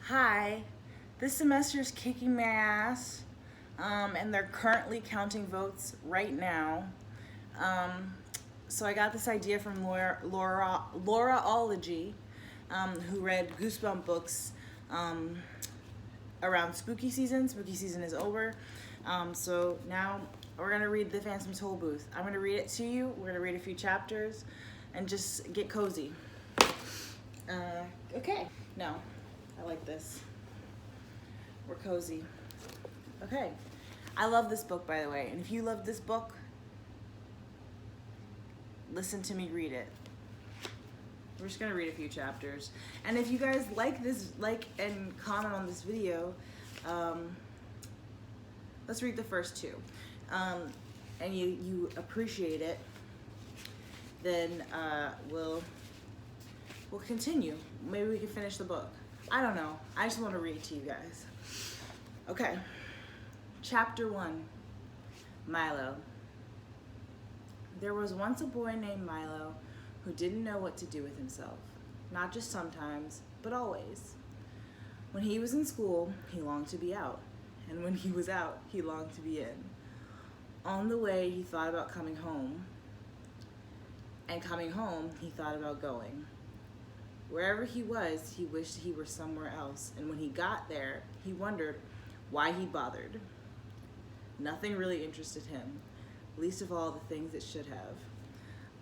Hi, this semester's kicking my ass, and they're currently counting votes right now. Um, so I got this idea from Lauraology, who read Goosebump books um, around spooky season. Spooky season is over, so now we're gonna read The Phantom Tollbooth. I'm gonna read it to you. We're gonna read a few chapters, and just get cozy. Okay. No, I like this. We're cozy. Okay. I love this book, by the way. And if you love this book, listen to me read it. We're just gonna read a few chapters. And if you guys like this, like and comment on this video, let's read the first two. And you appreciate it, then we'll continue. Maybe we can finish the book. I don't know. I just want to read to you guys. Okay. Chapter 1. Milo. There was once a boy named Milo who didn't know what to do with himself. Not just sometimes, but always. When he was in school, he longed to be out. And when he was out, he longed to be in. On the way, he thought about coming home. And coming home, he thought about going. Wherever he was, he wished he were somewhere else, and when he got there, he wondered why he bothered. Nothing really interested him, least of all the things it should have.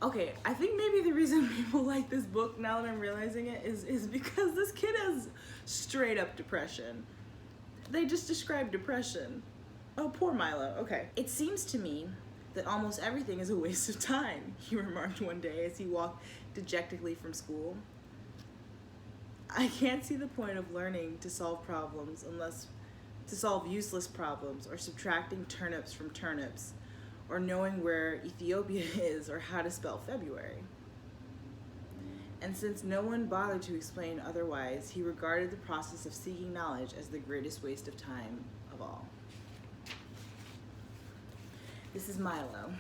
Okay, I think maybe the reason people like this book, now that I'm realizing it, is because this kid has straight up depression. They just describe depression. Oh, poor Milo. Okay. It seems to me that almost everything is a waste of time, he remarked one day as he walked dejectedly from school. I can't see the point of learning to solve problems unless to solve useless problems, or subtracting turnips from turnips, or knowing where Ethiopia is, or how to spell February. And since no one bothered to explain otherwise, he regarded the process of seeking knowledge as the greatest waste of time of all. This is Milo.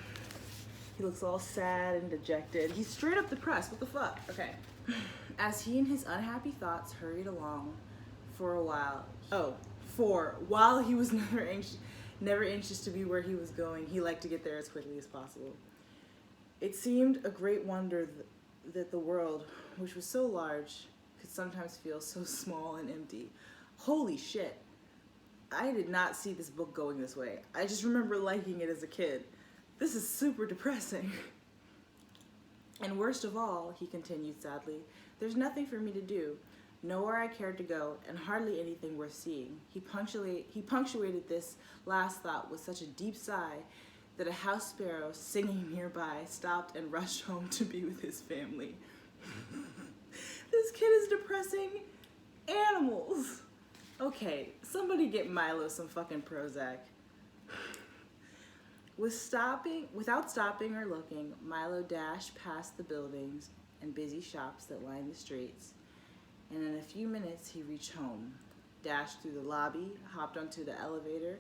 He looks all sad and dejected. He's straight up depressed. What the fuck? Okay. As he and his unhappy thoughts hurried along while he was never anxious to be where he was going, he liked to get there as quickly as possible. It seemed a great wonder that the world, which was so large, could sometimes feel so small and empty. Holy shit. I did not see this book going this way. I just remember liking it as a kid. This is super depressing. And worst of all, he continued sadly, there's nothing for me to do, nowhere I cared to go, and hardly anything worth seeing. He punctuated this last thought with such a deep sigh that a house sparrow singing nearby stopped and rushed home to be with his family. This kid is depressing animals. Okay, somebody get Milo some fucking Prozac. Without stopping or looking, Milo dashed past the buildings and busy shops that lined the streets, and in a few minutes he reached home, dashed through the lobby, hopped onto the elevator,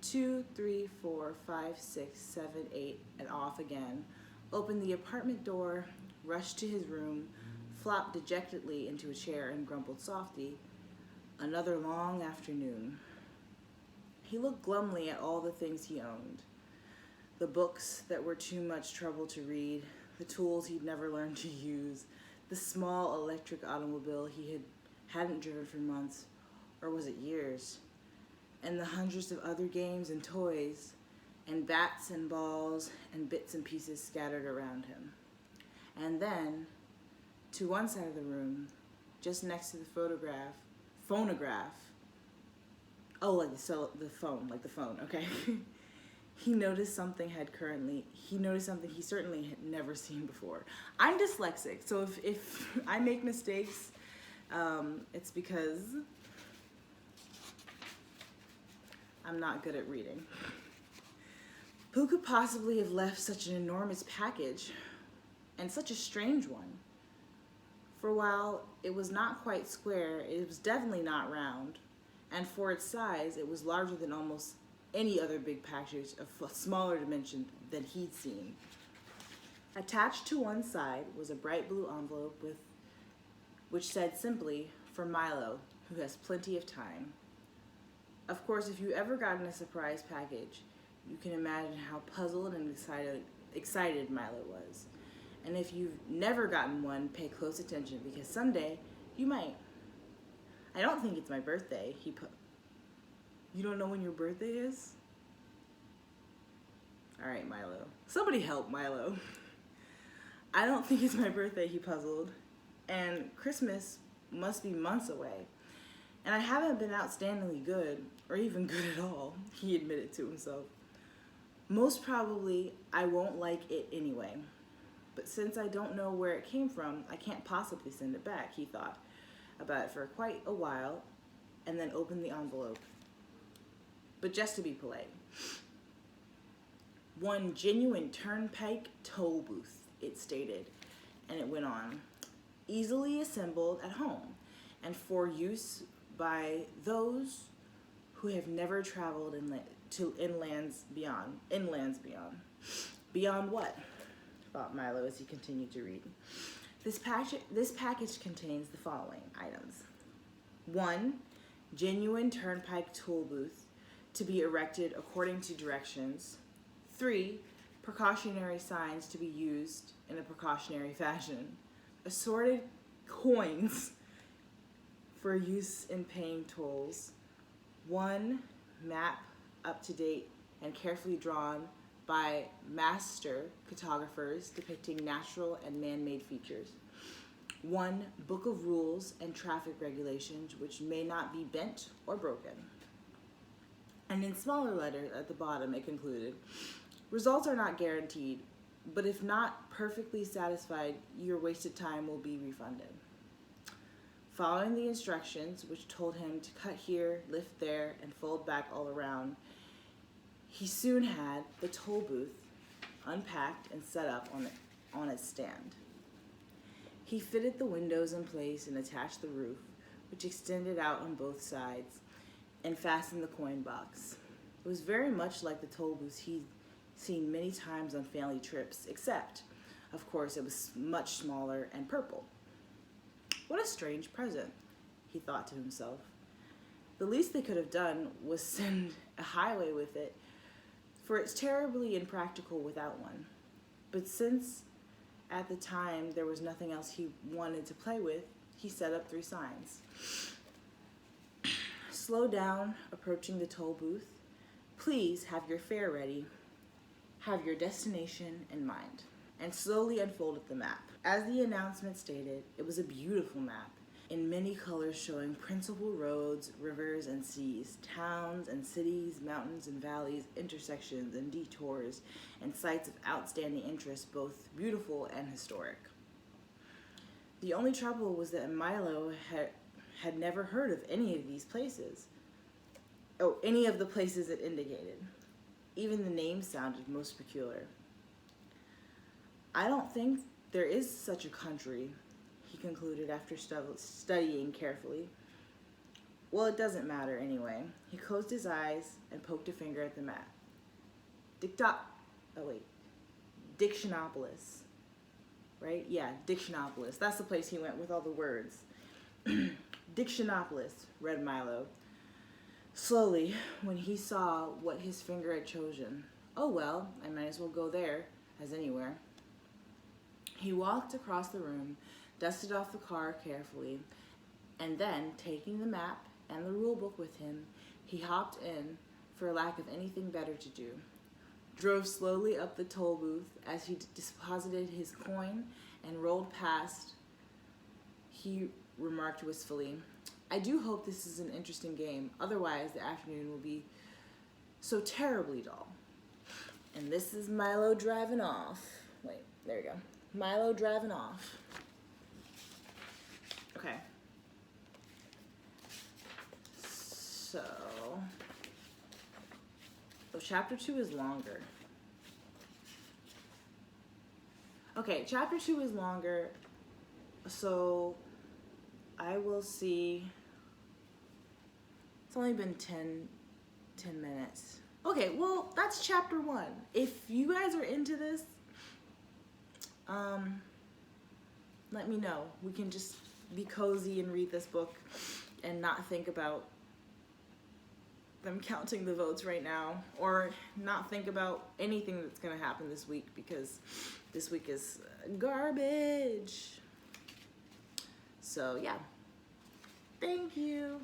2, 3, 4, 5, 6, 7, 8, and off again, opened the apartment door, rushed to his room, flopped dejectedly into a chair and grumbled softly, another long afternoon. He looked glumly at all the things he owned. The books that were too much trouble to read, the tools he'd never learned to use, the small electric automobile he hadn't driven for months, or was it years, and the hundreds of other games and toys, and bats and balls and bits and pieces scattered around him. And then, to one side of the room, just next to the phonograph, oh, like the phone, okay. He noticed something he certainly had never seen before. I'm dyslexic, so if I make mistakes, it's because I'm not good at reading. Who could possibly have left such an enormous package, and such a strange one? For while it was not quite square, it was definitely not round, and for its size, it was larger than almost any other big package of a smaller dimension than he'd seen. Attached to one side was a bright blue envelope which said simply, "For Milo, who has plenty of time. Of course, if you ever gotten a surprise package, you can imagine how puzzled and excited Milo was. And if you've never gotten one, pay close attention because someday you might. I don't think it's my birthday, You don't know when your birthday is? All right, Milo. Somebody help Milo. I don't think it's my birthday, he puzzled. And Christmas must be months away. And I haven't been outstandingly good, or even good at all, he admitted to himself. Most probably, I won't like it anyway. But since I don't know where it came from, I can't possibly send it back, he thought about it for quite a while, and then opened the envelope. But just to be polite. One genuine turnpike toll booth, it stated, and it went on. Easily assembled at home, and for use by those who have never traveled to inlands beyond. Beyond what? Thought Milo as he continued to read. This package contains the following items. 1. Genuine turnpike toll booth to be erected according to directions. 3. Precautionary signs to be used in a precautionary fashion. Assorted coins for use in paying tolls. 1 map up to date and carefully drawn by master cartographers depicting natural and man-made features. 1 book of rules and traffic regulations which may not be bent or broken. And in smaller letters at the bottom it concluded, results are not guaranteed, but if not perfectly satisfied, your wasted time will be refunded. Following the instructions, which told him to cut here, lift there, and fold back all around, he soon had the toll booth unpacked and set up on its stand. He fitted the windows in place and attached the roof, which extended out on both sides, and fastened the coin box. It was very much like the toll booths he'd seen many times on family trips, except, of course, it was much smaller and purple. What a strange present, he thought to himself. The least they could have done was send a highway with it, for it's terribly impractical without one. But since at the time there was nothing else he wanted to play with, he set up 3 signs. Slow down, approaching the toll booth. Please have your fare ready. Have your destination in mind. And slowly unfolded the map. As the announcement stated, it was a beautiful map, in many colors showing principal roads, rivers and seas, towns and cities, mountains and valleys, intersections and detours, and sites of outstanding interest, both beautiful and historic. The only trouble was that Milo had never heard of any of these places. Any of the places it indicated. Even the name sounded most peculiar. I don't think there is such a country, he concluded after studying carefully. Well, it doesn't matter anyway. He closed his eyes and poked a finger at the map. Dictionopolis. Right? Yeah, Dictionopolis. That's the place he went with all the words. Dictionopolis, read Milo. Slowly, when he saw what his finger had chosen. Oh well, I might as well go there as anywhere. He walked across the room, dusted off the car carefully, and then, taking the map and the rule book with him, he hopped in for lack of anything better to do. Drove slowly up the toll booth as he deposited his coin and rolled past. He remarked wistfully, I do hope this is an interesting game, otherwise the afternoon will be so terribly dull. And this is Milo driving off. Wait, there we go. Milo driving off. Okay. So, chapter 2 is longer. Okay, chapter 2 is longer, so I will see. It's only been 10 minutes. Okay, well, that's chapter 1. If you guys are into this, let me know. We can just be cozy and read this book and not think about them counting the votes right now, or not think about anything that's going to happen this week, because this week is garbage. So yeah, thank you.